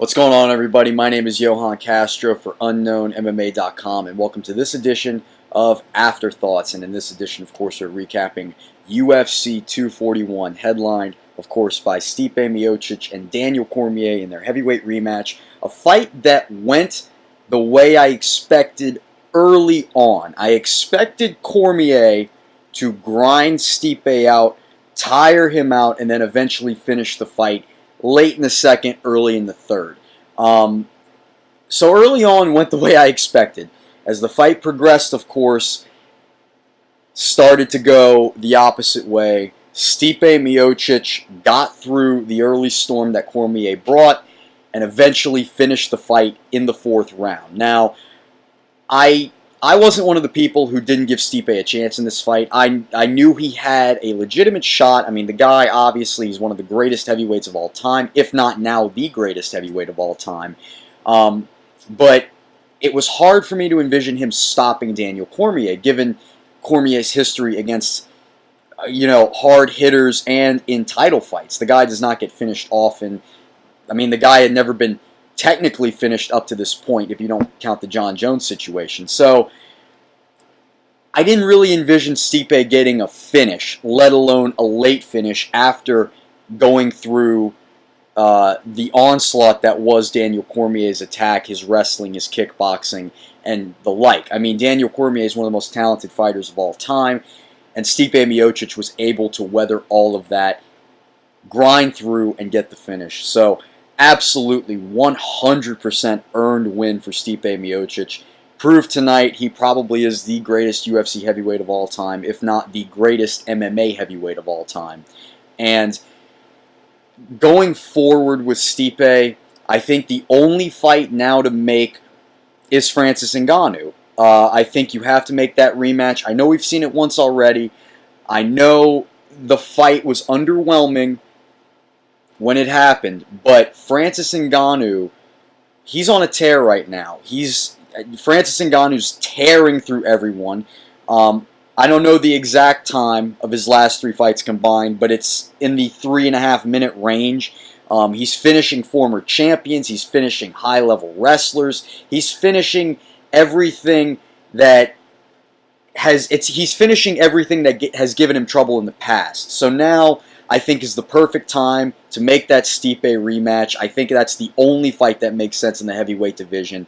What's going on, everybody? My name is Johann Castro for UnknownMMA.com, and welcome to this edition of Afterthoughts. And in this edition, of course, we're recapping UFC 241, headlined, of course, by Stipe Miocic and Daniel Cormier in their heavyweight rematch. A fight that went the way I expected early on. I expected Cormier to grind Stipe out, tire him out, and then eventually finish the fight late in the second, early in the third. So early on went the way I expected. As the fight progressed, of course, started to go the opposite way. Stipe Miocic got through the early storm that Cormier brought and eventually finished the fight in the fourth round. Now, I wasn't one of the people who didn't give Stipe a chance in this fight. I knew he had a legitimate shot. I mean, the guy, obviously, is one of the greatest heavyweights of all time, if not now the greatest heavyweight of all time. But it was hard for me to envision him stopping Daniel Cormier, given Cormier's history against, hard hitters and in title fights. The guy does not get finished often. I mean, the guy had never been technically finished up to this point, if you don't count the John Jones situation. So I didn't really envision Stipe getting a finish, let alone a late finish, after going through the onslaught that was Daniel Cormier's attack, his wrestling, his kickboxing, and the like. I mean, Daniel Cormier is one of the most talented fighters of all time, and Stipe Miocic was able to weather all of that, grind through, and get the finish. So absolutely 100% earned win for Stipe Miocic. Proved tonight he probably is the greatest UFC heavyweight of all time, if not the greatest MMA heavyweight of all time. And going forward with Stipe, I think the only fight now to make is Francis Ngannou. I think you have to make that rematch. I know we've seen it once already. I know the fight was underwhelming when it happened, but Francis Ngannou, he's on a tear right now. Francis Ngannou's tearing through everyone. I don't know the exact time of his last three fights combined, but it's in the 3.5-minute range. He's finishing former champions. He's finishing high-level wrestlers. He's finishing everything that he's finishing everything that has given him trouble in the past. So now I think is the perfect time to make that Stipe rematch. I think that's the only fight that makes sense in the heavyweight division.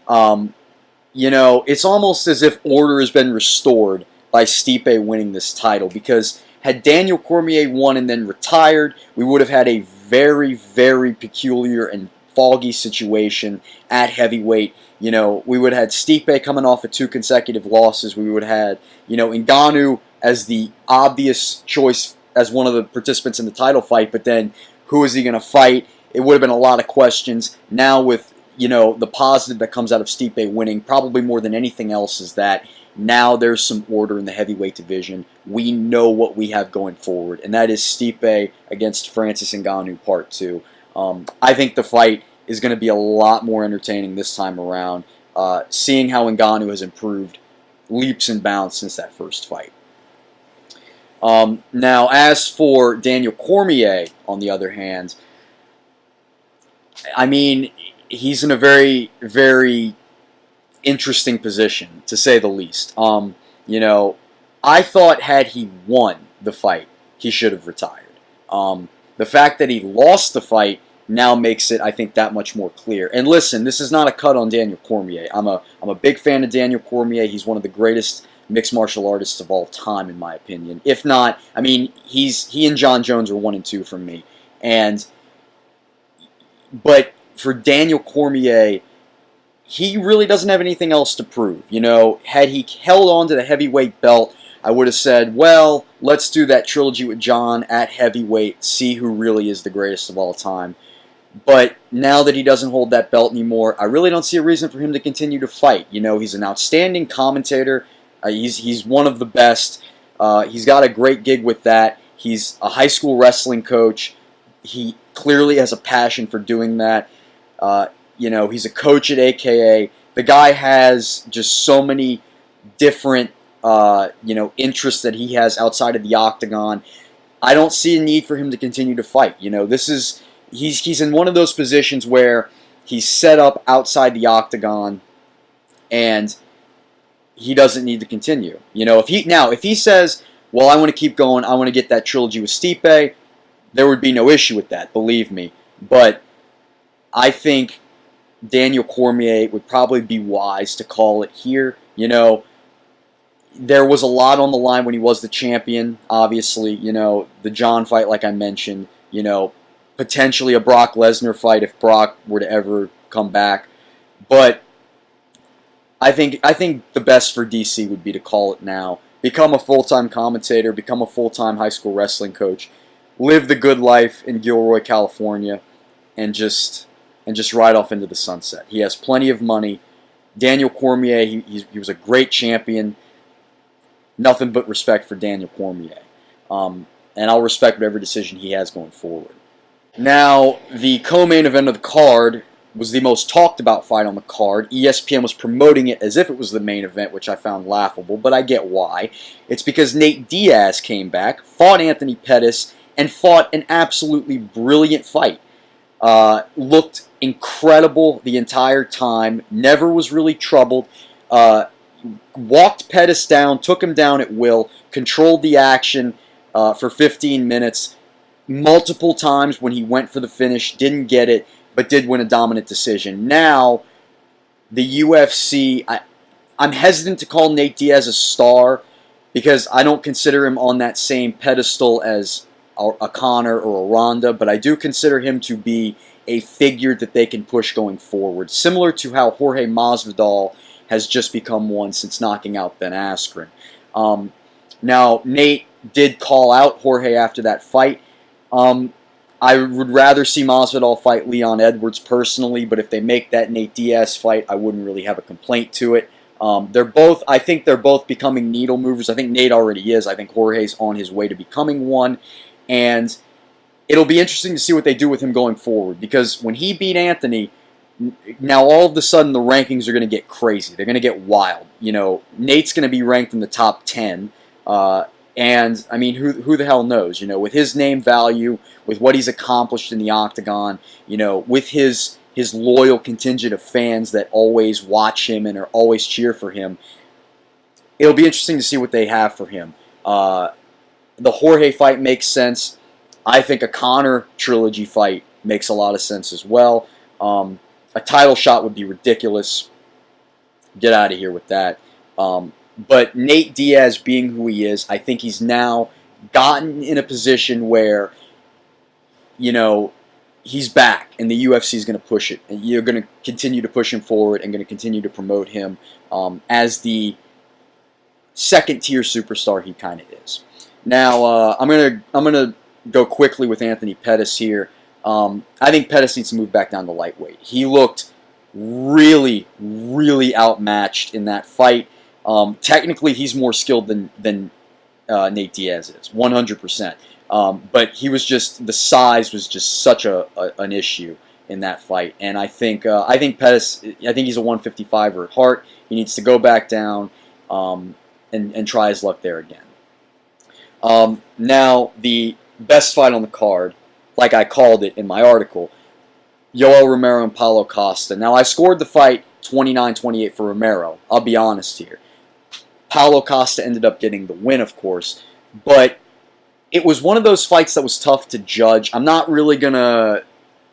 It's almost as if order has been restored by Stipe winning this title, because had Daniel Cormier won and then retired, we would have had a very, very peculiar and foggy situation at heavyweight. We would have had Stipe coming off of 2 consecutive losses. We would have had, Ngannou as the obvious choice as one of the participants in the title fight, but then who is he going to fight? It would have been a lot of questions. Now with, the positive that comes out of Stipe winning, probably more than anything else, is that now there's some order in the heavyweight division. We know what we have going forward, and that is Stipe against Francis Ngannou Part 2. I think the fight is going to be a lot more entertaining this time around, seeing how Ngannou has improved leaps and bounds since that first fight. Now, as for Daniel Cormier, on the other hand, I mean, he's in a very, very interesting position, to say the least. I thought had he won the fight, he should have retired. The fact that he lost the fight now makes it, I think, that much more clear. And listen, this is not a cut on Daniel Cormier. I'm a big fan of Daniel Cormier. He's one of the greatest mixed martial artists of all time, in my opinion. If not, I mean, he and John Jones are 1 and 2 from me. But for Daniel Cormier, he really doesn't have anything else to prove. Had he held on to the heavyweight belt, I would have said, well, let's do that trilogy with John at heavyweight, see who really is the greatest of all time. But now that he doesn't hold that belt anymore, I really don't see a reason for him to continue to fight. He's an outstanding commentator. He's one of the best. He's got a great gig with that. He's a high school wrestling coach. He clearly has a passion for doing that. He's a coach at AKA. The guy has just so many different, interests that he has outside of the octagon. I don't see a need for him to continue to fight. This is he's in one of those positions where he's set up outside the octagon, and he doesn't need to continue. You know, if he says, well, I want to keep going, I want to get that trilogy with Stipe, there would be no issue with that, believe me. But I think Daniel Cormier would probably be wise to call it here. You know, there was a lot on the line when he was the champion, obviously. You know, the John fight, like I mentioned. You know, potentially a Brock Lesnar fight if Brock were to ever come back. But I think the best for DC would be to call it now. Become a full-time commentator, become a full-time high school wrestling coach, live the good life in Gilroy, California, and just ride off into the sunset. He has plenty of money. Daniel Cormier, he was a great champion. Nothing but respect for Daniel Cormier. And I'll respect whatever decision he has going forward. Now, the co-main event of the card was the most talked about fight on the card. ESPN was promoting it as if it was the main event, which I found laughable, but I get why. It's because Nate Diaz came back, fought Anthony Pettis, and fought an absolutely brilliant fight. Looked incredible the entire time, never was really troubled, walked Pettis down, took him down at will, controlled the action for 15 minutes, multiple times when he went for the finish, didn't get it, but did win a dominant decision. Now, the UFC, I'm hesitant to call Nate Diaz a star because I don't consider him on that same pedestal as a Conor or a Ronda, but I do consider him to be a figure that they can push going forward, similar to how Jorge Masvidal has just become one since knocking out Ben Askren. Now, Nate did call out Jorge after that fight. I would rather see Masvidal fight Leon Edwards personally, but if they make that Nate Diaz fight, I wouldn't really have a complaint to it. I think they're both becoming needle movers. I think Nate already is. I think Jorge's on his way to becoming one. And it'll be interesting to see what they do with him going forward, because when he beat Anthony, now all of a sudden the rankings are going to get crazy. They're going to get wild. You know, Nate's going to be ranked in the top 10. And, I mean, who the hell knows? You know, with his name value, with what he's accomplished in the octagon, you know, with his loyal contingent of fans that always watch him and are always cheer for him, it'll be interesting to see what they have for him. The Jorge fight makes sense. I think a Conor trilogy fight makes a lot of sense as well. A title shot would be ridiculous. Get out of here with that. But Nate Diaz being who he is, I think he's now gotten in a position where, you know, he's back and the UFC is going to push it. And you're going to continue to push him forward and going to continue to promote him as the second-tier superstar he kind of is. Now, I'm gonna go quickly with Anthony Pettis here. I think Pettis needs to move back down to lightweight. He looked really, really outmatched in that fight. Technically, he's more skilled than Nate Diaz is, 100%. But he was just, the size was just such an issue in that fight. And I think Pettis, I think he's a 155er at heart. He needs to go back down and try his luck there again. Now, the best fight on the card, like I called it in my article, Yoel Romero and Paulo Costa. Now, I scored the fight 29-28 for Romero. I'll be honest here. Paulo Costa ended up getting the win, of course, but it was one of those fights that was tough to judge. I'm not really going to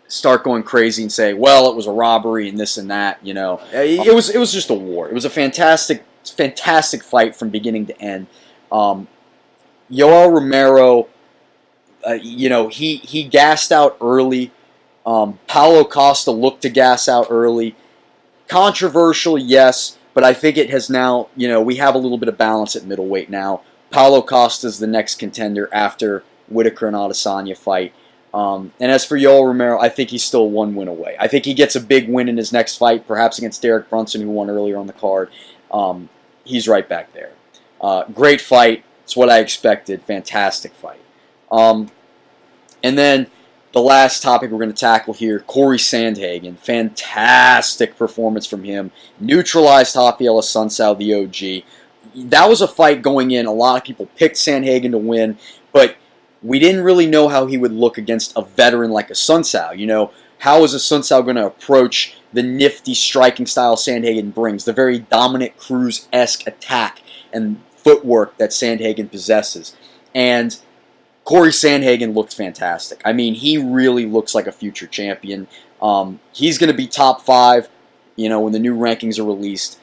start going crazy and say, well, it was a robbery and this and that, you know. It was just a war. It was a fantastic fight from beginning to end. Yoel Romero, you know, he gassed out early. Paulo Costa looked to gas out early. Controversial, yes, but I think it has now, you know, we have a little bit of balance at middleweight now. Paulo Costa is the next contender after Whitaker and Adesanya fight. And as for Yoel Romero, I think he's still one win away. I think he gets a big win in his next fight, perhaps against Derek Brunson, who won earlier on the card. He's right back there. Great fight. It's what I expected. Fantastic fight. And then the last topic we're going to tackle here, Cory Sandhagen. Fantastic performance from him. Neutralized Rafael Assunção, the OG. That was a fight going in. A lot of people picked Sandhagen to win, but we didn't really know how he would look against a veteran like a Sun Tzu. You know, how is a Sun Tzu going to approach the nifty striking style Sandhagen brings, the very dominant Cruz-esque attack and footwork that Sandhagen possesses? And Cory Sandhagen looked fantastic. I mean, he really looks like a future champion. He's going to be top 5, you know, when the new rankings are released.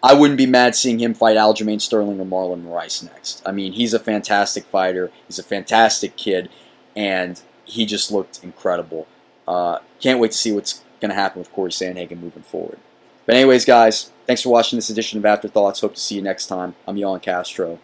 I wouldn't be mad seeing him fight Aljamain Sterling or Marlon Rice next. I mean, he's a fantastic fighter. He's a fantastic kid, and he just looked incredible. Can't wait to see what's going to happen with Cory Sandhagen moving forward. But anyways, guys, thanks for watching this edition of Afterthoughts. Hope to see you next time. I'm Johann Castro.